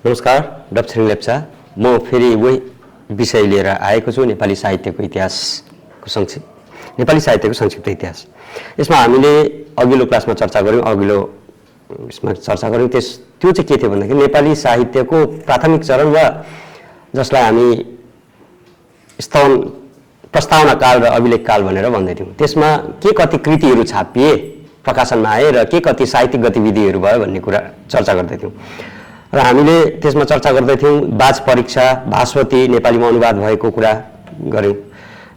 नमस्कार, डक्टर लेप्चा। म फेरि वही विषय लिएर आएको छु, नेपाली साहित्यको इतिहासको संक्षिप्त इतिहास। यसमा हामीले अघिल्लो क्लासमा चर्चा गऱ्यौँ, त्यो चाहिँ के थियो भन्दाखेरि नेपाली साहित्यको प्राथमिक चरण वा जसलाई हामी प्रस्तावना काल र अभिलेख काल भनेर भन्दै थियौँ। त्यसमा के कति कृतिहरू छापिए, प्रकाशनमा आए र के कति साहित्यिक गतिविधिहरू भयो भन्ने कुरा चर्चा गर्दै थियौँ। र हामीले त्यसमा चर्चा गर्दै थियौँ बाज परीक्षा, भास्वती नेपालीमा अनुवाद भएको कुरा गऱ्यौँ।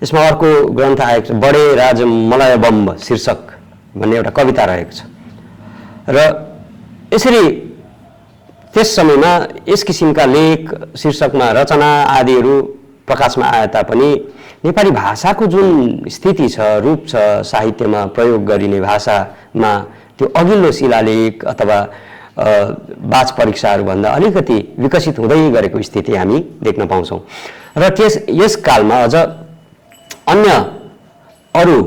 यसमा अर्को ग्रन्थ आएको छ, बडे राज मलय बम्ब शीर्षक भन्ने एउटा कविता रहेको छ। र यसरी त्यस समयमा यस किसिमका लेख, शीर्षकमा रचना आदिहरू प्रकाशमा आए तापनि नेपाली भाषाको जुन स्थिति छ, रूप छ, साहित्यमा प्रयोग गरिने भाषामा त्यो अघिल्लो शिलालेख अथवा बाज परीक्षाहरूभन्दा अलिकति विकसित हुँदै गरेको स्थिति हामी देख्न पाउँछौँ। र यस कालमा अझ अन्य अरू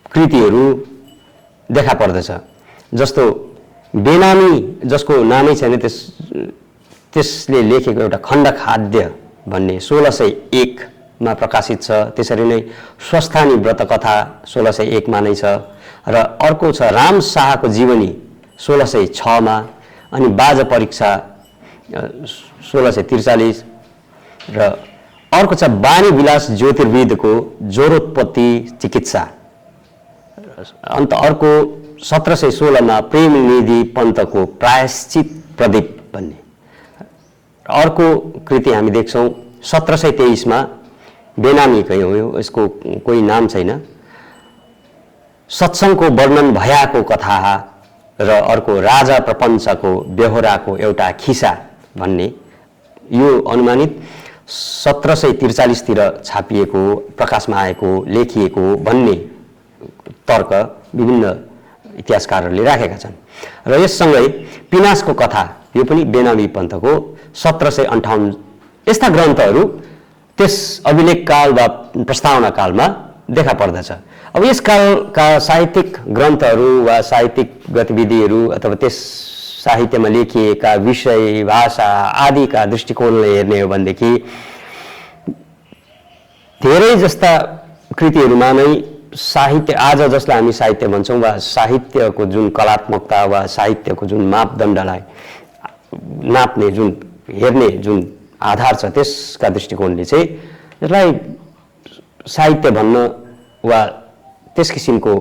कृतिहरू देखा पर्दछ, जस्तो बेनामी, जसको नामै छैन, त्यसले लेखेको एउटा खण्डखाद्य भन्ने 1601 मा प्रकाशित छ। त्यसरी नै स्वस्थानी व्रत कथा 1601 मा नै छ। र अर्को छ राम शाहको जीवनी 1606 मा, अनि बाज परीक्षा 1643, र अर्को छ वाणी विलास ज्योतिर्विदको ज्वरोत्पत्ति चिकित्सा। अन्त अर्को 1716 मा प्रेम निधि पन्तको प्रायश्चित प्रदीप भन्ने। अर्को कृति हामी देख्छौँ 1723 मा, बेनामीकै हो, यसको कोही नाम छैन, सत्सङ्गको वर्णन भयाको कथा, र अर्को राजा प्रपञ्चको बेहोराको एउटा खिसा भन्ने। यो अनुमानित 1743 तिर छापिएको, प्रकाशमा आएको, लेखिएको भन्ने तर्क विभिन्न इतिहासकारहरूले राखेका छन्। र यससँगै पिनासको कथा, यो पनि बेनामी पन्तको 1758। यस्ता ग्रन्थहरू त्यस अभिलेख काल वा प्रस्तावना कालमा देखा पर्दछ। अब यस कालका साहित्यिक ग्रन्थहरू वा साहित्यिक गतिविधिहरू अथवा त्यस साहित्यमा लेखिएका विषय, भाषा आदिका दृष्टिकोणले हेर्ने हो भनेदेखि धेरै जस्ता कृतिहरूमा नै साहित्य, आज जसलाई हामी साहित्य भन्छौँ, वा साहित्यको जुन कलात्मकता वा साहित्यको जुन मापदण्डलाई नाप्ने, जुन हेर्ने जुन आधार छ, त्यसका दृष्टिकोणले चाहिँ यसलाई साहित्य भन्न वा त्यस किसिमको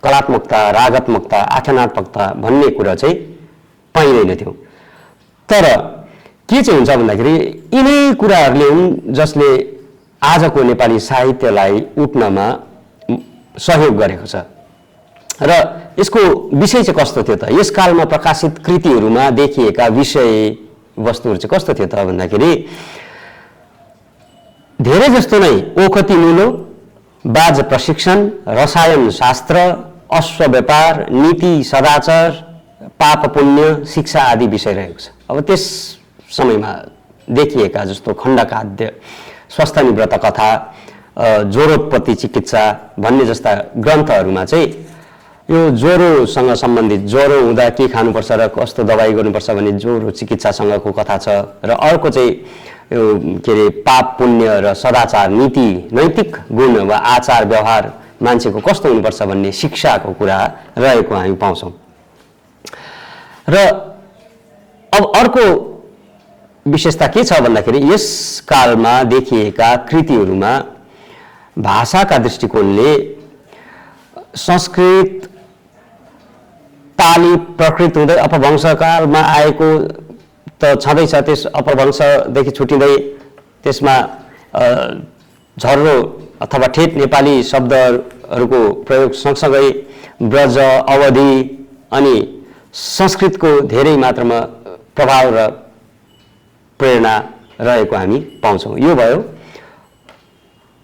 कलात्मकता, रागात्मकता, आख्यानात्मकता भन्ने कुरा चाहिँ पाइँदैन थियो। तर के चाहिँ हुन्छ भन्दाखेरि यिनै कुराहरूले हुन् जसले आजको नेपाली साहित्यलाई उठ्नमा सहयोग गरेको छ। र यसको विषय चाहिँ कस्तो थियो त? यस कालमा प्रकाशित कृतिहरूमा देखिएका विषय वस्तुहरू चाहिँ कस्तो थियो त भन्दाखेरि धेरै जस्तो नै ओखती मुलो, बाज प्रशिक्षण, रसायन शास्त्र, अश्व व्यापार, नीति सदाचार, पाप पुण्य, शिक्षा आदि विषय रहेको छ। अब त्यस समयमा देखिएका जस्तो खण्डकाद्य, स्वस्थानी व्रत कथा, ज्वरोत्पत्ति चिकित्सा भन्ने जस्ता ग्रन्थहरूमा चाहिँ यो ज्वरोसँग सम्बन्धित, ज्वरो हुँदा के खानुपर्छ र कस्तो दबाई गर्नुपर्छ भन्ने ज्वरो चिकित्सासँगको कथा छ। र अर्को चाहिँ यो के अरे पाप पुण्य र सदाचार, नीति, नैतिक गुण वा आचार व्यवहार मान्छेको कस्तो हुनुपर्छ भन्ने शिक्षाको कुरा रहेको हामी पाउँछौँ। र अब अर्को विशेषता के छ भन्दाखेरि यस कालमा देखिएका कृतिहरूमा भाषाका दृष्टिकोणले संस्कृत, पाली, प्रकृत हुँदै अपभ्रंशकालमा आएको त छँदैछ। त्यस अपभ्रंशदेखि छुटिँदै त्यसमा झर्रो अथवा ठेट नेपाली शब्दहरूको प्रयोग सँगसँगै ब्रज, अवधि अनि संस्कृतको धेरै मात्रामा प्रभाव र प्रेरणा रहेको हामी पाउँछौँ। यो भयो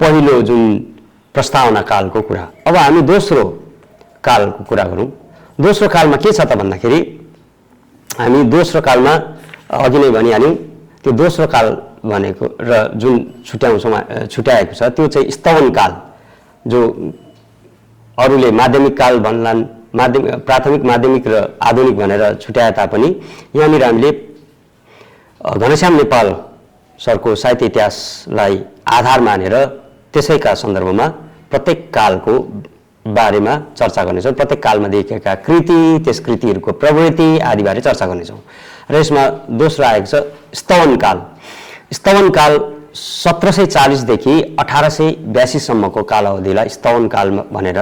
पहिलो जुन प्रस्तावना कालको कुरा। अब हामी दोस्रो कालको कुरा गरौँ। दोस्रो कालमा के छ त भन्दाखेरि हामी दोस्रो कालमा अघि नै भनिहाल्यौँ, त्यो दोस्रो काल भनेको र जुन छुट्याएको छ त्यो चाहिँ स्तवन काल, जो अरूले माध्यमिक काल भन्लान्, प्राथमिक, माध्यमिक र आधुनिक भनेर छुट्याए तापनि यहाँनिर हामीले घनश्याम नेपाल सरको साहित्य इतिहासलाई आधार मानेर त्यसैका सन्दर्भमा प्रत्येक कालको बारेमा चर्चा गर्नेछौँ। प्रत्येक कालमा देखिएका कृति, त्यस कृतिहरूको प्रवृत्ति आदिबारे चर्चा गर्नेछौँ। र यसमा दोस्रो आएको छ स्तवन काल। स्तवन काल 1740 देखि 1882 सम्मको कालावधिलाई स्तवन काल भनेर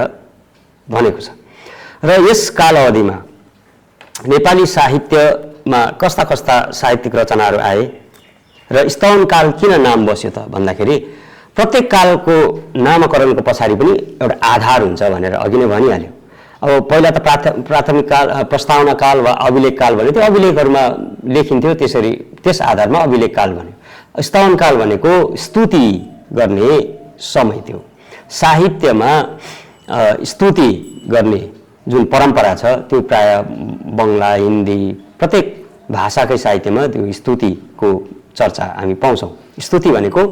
भनेको छ। र यस कालावधिमा नेपाली साहित्यमा कस्ता कस्ता साहित्यिक रचनाहरू आए र स्तवन काल किन नाम बस्यो त भन्दाखेरि प्रत्येक कालको नामकरणको पछाडि पनि एउटा आधार हुन्छ भनेर अघि नै भनिहाल्यो। अब पहिला त प्राथमिक काल, प्रस्तावना काल वा अभिलेख काल भन्यो, त्यो अभिलेखहरूमा लेखिन्थ्यो, त्यसरी त्यस आधारमा अभिलेख काल भन्यो। स्तवन काल भनेको स्तुति गर्ने समय थियो। साहित्यमा स्तुति गर्ने जुन परम्परा छ त्यो प्राय बङ्गला, हिन्दी प्रत्येक भाषाकै साहित्यमा त्यो स्तुतिको चर्चा हामी पाउँछौँ। स्तुति भनेको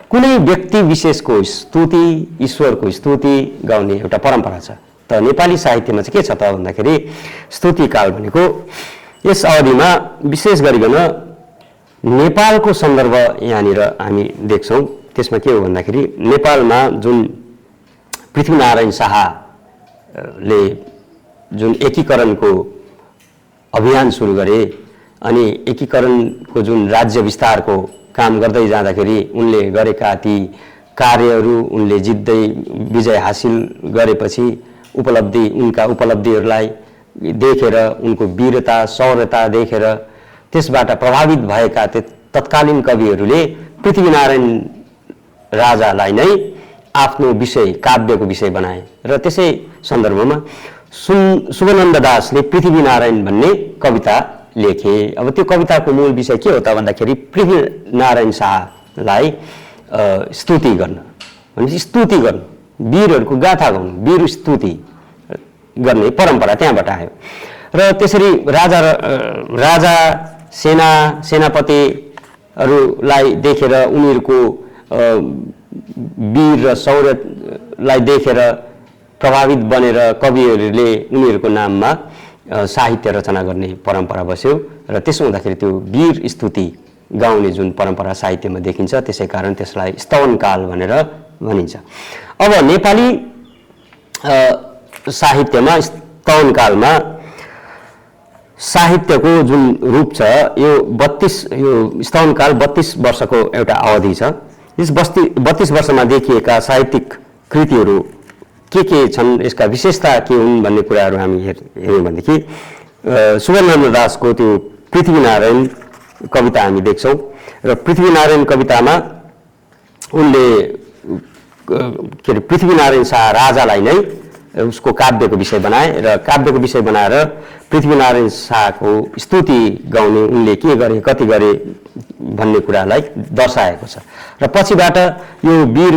कुनै व्यक्ति विशेषको स्तुति, ईश्वरको स्तुति गाउने एउटा परम्परा छ। त नेपाली साहित्यमा चाहिँ के छ त भन्दाखेरि स्तुति काल भनेको यस अवधिमा विशेष गरिकन नेपालको सन्दर्भ यहाँनिर हामी देख्छौँ। त्यसमा के हो भन्दाखेरि नेपालमा जुन पृथ्वीनारायण शाहले जुन एकीकरणको अभियान सुरु गरे अनि एकीकरणको जुन राज्य विस्तारको काम गर्दै जाँदाखेरि उनले गरेका ती कार्यहरू, उनले जित्दै विजय हासिल गरेपछि उनका उपलब्धिहरूलाई देखेर, उनको वीरता शौर्यता देखेर त्यसबाट प्रभावित भएका तत्कालीन कविहरूले पृथ्वीनारायण राजालाई नै आफ्नो विषय, काव्यको विषय बनाए। र त्यसै सन्दर्भमा सुवनन्द दासले पृथ्वीनारायण भन्ने कविता लेखे। अब त्यो कविताको मूल विषय के हो त भन्दाखेरि पृथ्वीनारायण शाहलाई स्तुति गर्न, भनेपछि स्तुति गर्नु, वीरहरूको गाथा गाउनु, वीर स्तुति गर्ने परम्परा त्यहाँबाट आयो। र त्यसरी राजा सेनापतिहरूलाई देखेर, उनीहरूको वीर र शौर्यलाई देखेर प्रभावित बनेर कविहरूले उनीहरूको नाममा साहित्य रचना गर्ने परम्परा बस्यो। र त्यसो हुँदाखेरि त्यो वीर स्तुति गाउने जुन परम्परा साहित्यमा देखिन्छ, त्यसै कारण त्यसलाई स्तवन काल भनेर भनिन्छ। अब नेपाली साहित्यमा स्तवन कालमा साहित्यको जुन रूप छ यो स्तवन काल 32 वर्षको एउटा अवधि छ। यस 32 वर्षमा देखिएका साहित्यिक कृतिहरू के छन्, यसका विशेषता के हुन् भन्ने कुराहरू हामी हेर्यौँ भनेदेखि सुवनन्द दासको त्यो पृथ्वीनारायण कविता हामी देख्छौँ। र पृथ्वीनारायण कवितामा उनले के अरे पृथ्वीनारायण शाह राजालाई नै उसको काव्यको विषय बनाए र काव्यको विषय बनाएर पृथ्वीनारायण शाहको स्तुति गाउने, उनले के गरे, कति गरे भन्ने कुरालाई दर्शाएको छ। र पछिबाट यो वीर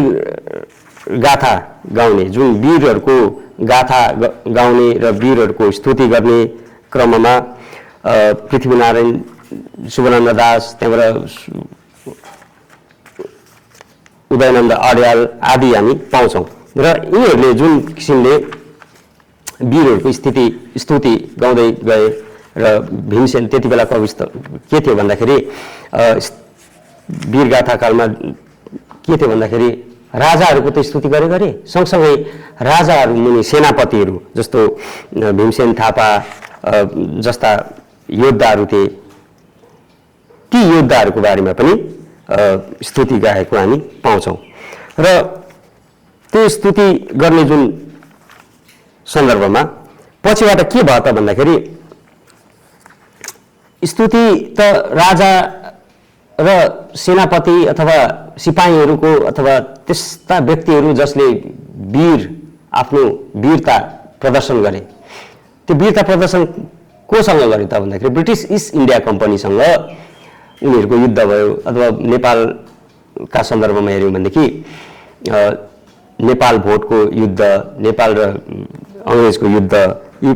गाथा गाउने, जुन वीरहरूको गाथा गाउने र वीरहरूको स्तुति गर्ने क्रममा पृथ्वीनारायण, सुवनन्द दास, त्यहाँबाट उदयनन्द अर्याल आदि हामी पाउँछौँ। र यिनीहरूले जुन किसिमले वीरहरूको स्तुति गाउँदै गए र भीमसेन त्यति बेला कवि के थियो भन्दाखेरि वीरगाथा कालमा के थियो भन्दाखेरि राजाहरूको त स्तुति गरे सँगसँगै राजाहरू मुनि सेनापतिहरू जस्तो भीमसेन थापा जस्ता योद्धाहरू थिए, ती योद्धाहरूको बारेमा पनि स्तुति गाएको हामी पाउँछौँ। र त्यो स्तुति गर्ने जुन सन्दर्भमा पछिबाट के भयो त भन्दाखेरि स्तुति त राजा र सेनापति अथवा सिपाहीहरूको अथवा त्यस्ता व्यक्तिहरू जसले आफ्नो वीरता प्रदर्शन गरे, त्यो वीरता प्रदर्शन कोसँग गरे त भन्दाखेरि ब्रिटिस इस्ट इन्डिया कम्पनीसँग उनीहरूको युद्ध भयो। अथवा नेपालका सन्दर्भमा हेऱ्यौँ भनेदेखि नेपाल भोटको युद्ध, नेपाल र अङ्ग्रेजको युद्ध यी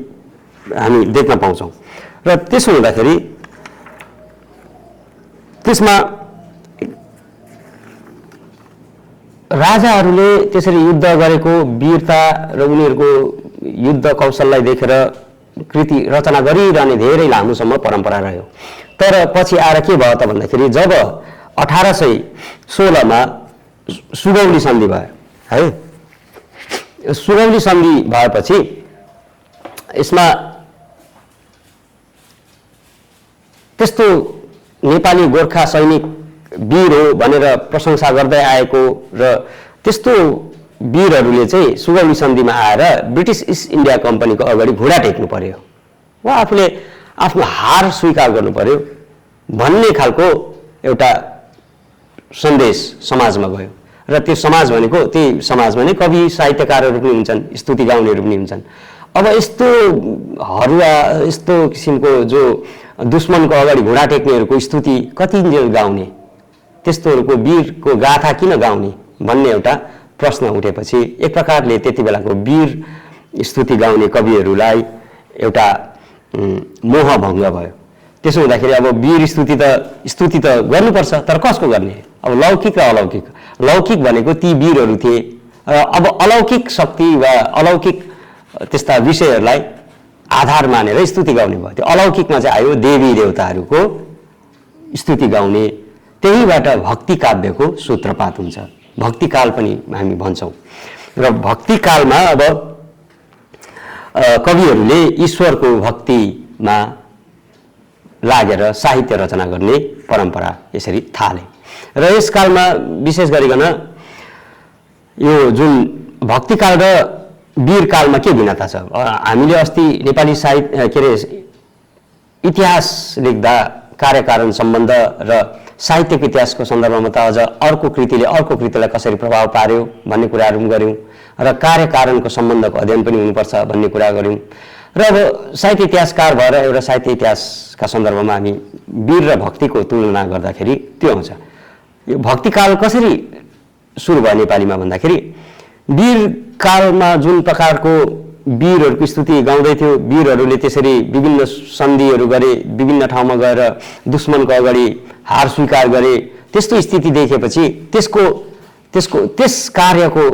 हामी देख्न पाउँछौँ। र त्यसो हुँदाखेरि त्यसमा राजाहरूले त्यसरी युद्ध गरेको वीरता र उनीहरूको युद्ध कौशललाई देखेर कृति रचना गरिरहने धेरै लामोसम्म परम्परा रह्यो। तर पछि आएर के भयो त भन्दाखेरि जब 1816मा सुगौली सन्धि भयो है, सुगौली सन्धि भएपछि यसमा त्यस्तो नेपाली गोर्खा सैनिक वीर हो भनेर प्रशंसा गर्दै आएको र त्यस्तो वीरहरूले चाहिँ सुगौली सन्धिमा आएर ब्रिटिस इस्ट इन्डिया कम्पनीको अगाडि घुँडा टेक्नु पर्यो वा आफूले आफ्नो हार स्वीकार गर्नु पर्यो भन्ने खालको एउटा सन्देश समाजमा गयो। र त्यो समाज भनेको त्यही समाजमा नै कवि साहित्यकारहरू पनि हुन्छन्, स्तुति गाउनेहरू पनि हुन्छन्। अब यस्तो हरुवा यस्तो किसिमको जो दुश्मनको अगाडि घुँडा टेक्नेहरूको स्तुति कतिन्जेल गाउने, त्यस्तोहरूको वीरको गाथा किन गाउने भन्ने एउटा प्रश्न उठेपछि एक प्रकारले त्यति बेलाको वीर स्तुति गाउने कविहरूलाई एउटा मोहभङ्ग भयो। त्यसो हुँदाखेरि अब वीर स्तुति त गर्नुपर्छ, तर कसको गर्ने? अब लौकिक र अलौकिक। लौकिक भनेको ती वीरहरू थिए र अब अलौकिक शक्ति वा अलौकिक त्यस्ता विषयहरूलाई आधार मानेर स्तुति गाउने भयो। त्यो अलौकिकमा चाहिँ आयो देवी देवताहरूको स्तुति गाउने, त्यहीबाट भक्ति काव्यको सूत्रपात हुन्छ। भक्तिकाल पनि हामी भन्छौँ र भक्तिकालमा अब कविहरूले ईश्वरको भक्तिमा लागेर साहित्य रचना गर्ने परम्परा यसरी थाले। र यस कालमा विशेष गरिकन यो जुन भक्तिकाल र वीरकालमा के भिन्नता छ? हामीले अस्ति नेपाली साहित्य के अरे इतिहास लेख्दा कार्यकारण सम्बन्ध र साहित्यिक इतिहासको सन्दर्भमा त अझ अर्को कृतिले अर्को कृतिलाई कसरी प्रभाव पार्यो भन्ने कुराहरू पनि गऱ्यौँ र कार्यकारणको सम्बन्धको अध्ययन पनि हुनुपर्छ भन्ने कुरा गऱ्यौँ। र अब साहित्य इतिहासकार भएर एउटा साहित्य इतिहासका सन्दर्भमा हामी वीर र भक्तिको तुलना गर्दाखेरि त्यो आउँछ। यो भक्तिकाल कसरी सुरु भयो नेपालीमा भन्दाखेरि वीरकालमा जुन प्रकारको वीरहरूको स्तुति गाउँदै थियो, वीरहरूले त्यसरी विभिन्न सन्धिहरू गरे, विभिन्न ठाउँमा गएर दुश्मनको अगाडि हार स्वीकार गरे, त्यस्तो स्थिति देखेपछि त्यस कार्यको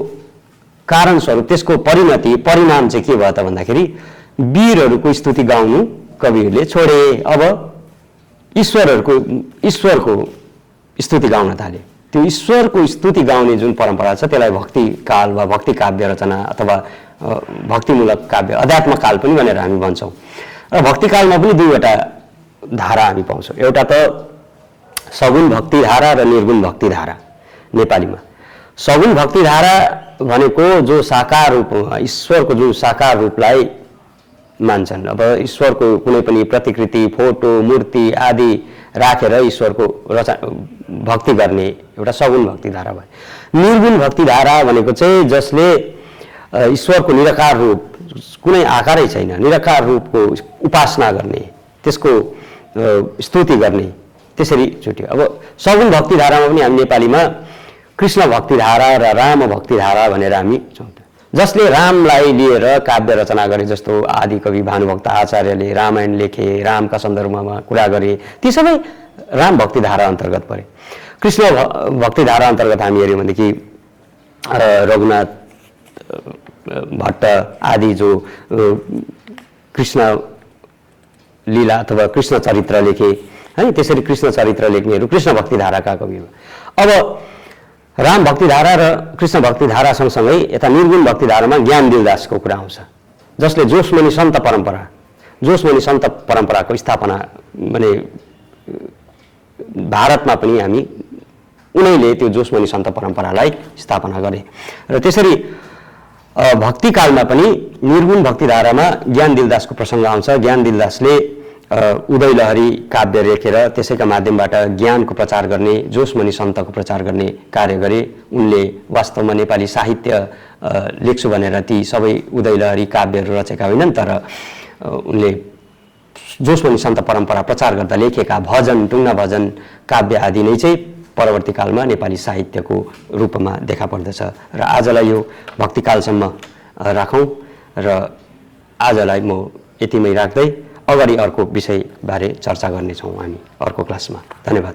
कारण स्वरूप त्यसको परिणाम चाहिँ के भयो त भन्दाखेरि वीरहरूको स्तुति गाउनु कविहरूले छोडे। अब ईश्वरको स्तुति गाउन थाले। त्यो ईश्वरको स्तुति गाउने जुन परम्परा छ त्यसलाई भक्तिकाल वा भक्ति काव्य रचना अथवा भक्तिमूलक काव्य अध्यात्म काल पनि भनेर हामी भन्छौँ। र भक्तिकालमा पनि दुईवटा धारा हामी पाउँछौँ। एउटा त सगुण भक्तिधारा र निर्गुण भक्तिधारा नेपालीमा। सगुण भक्तिधारा भनेको जो साकार रूप ईश्वरको जो साकार रूपलाई मान्छन्। अब ईश्वरको कुनै पनि प्रतिकृति, फोटो, मूर्ति आदि राखेर ईश्वरको भक्ति गर्ने एउटा सगुण भक्तिधारा भयो। निर्गुण भक्तिधारा भनेको चाहिँ जसले ईश्वरको निराकार रूप कुनै आकारै छैन, निराकार रूपको उपासना गर्ने, त्यसको स्तुति गर्ने, त्यसरी छुट्यो। अब सगुण भक्तिधारामा पनि हामी नेपालीमा कृष्ण भक्तिधारा र राम भक्तिधारा भनेर हामी छौँ। जसले रामलाई लिएर काव्य रचना गरे, जस्तो आदि कवि भानुभक्त आचार्यले रामायण लेखे, रामका सन्दर्भमा कुरा गरे, ती सबै राम भक्तिधारा अन्तर्गत परे। कृष्ण भक्तिधारा अन्तर्गत हामी हेऱ्यौँ भनेदेखि रघुनाथ भट्ट आदि जो कृष्ण लीला अथवा कृष्ण चरित्र लेखे है, त्यसरी कृष्ण चरित्र लेख्नेहरू कृष्ण भक्तिधाराका कवि हो। अब राम भक्तिधारा र कृष्ण भक्तिधारा सँगसँगै यता निर्गुण भक्तिधारामा ज्ञान दिलदासको कुरा आउँछ, जसले जोसमनी सन्त परम्पराको स्थापना भने भारतमा पनि हामी उनैले त्यो जोसमनी सन्त परम्परालाई स्थापना गरे। र त्यसरी भक्तिकालमा पनि निर्गुण भक्तिधारामा ज्ञान दिलदासको प्रसङ्ग आउँछ। ज्ञान दिलदासले उदयलहरी काव्य लेखेर त्यसैका माध्यमबाट ज्ञानको प्रचार गर्ने, जोसमनी सन्तको प्रचार गर्ने कार्य गरे। उनले वास्तवमा नेपाली साहित्य लेख्छु भनेर ती सबै उदयलहरी काव्यहरू रचेका होइनन्, तर उनले जोसमनी सन्त परम्परा प्रचार गर्दा लेखेका भजन, टुङ्ना भजन काव्य आदि नै चाहिँ परवर्ती कालमा नेपाली साहित्यको रूपमा देखा पर्दछ। र आजलाई यो भक्तिकालसम्म राखौँ र आजलाई म यतिमै राख्दै अगाडि अर्को विषयबारे चर्चा गर्नेछौँ हामी अर्को क्लासमा। धन्यवाद।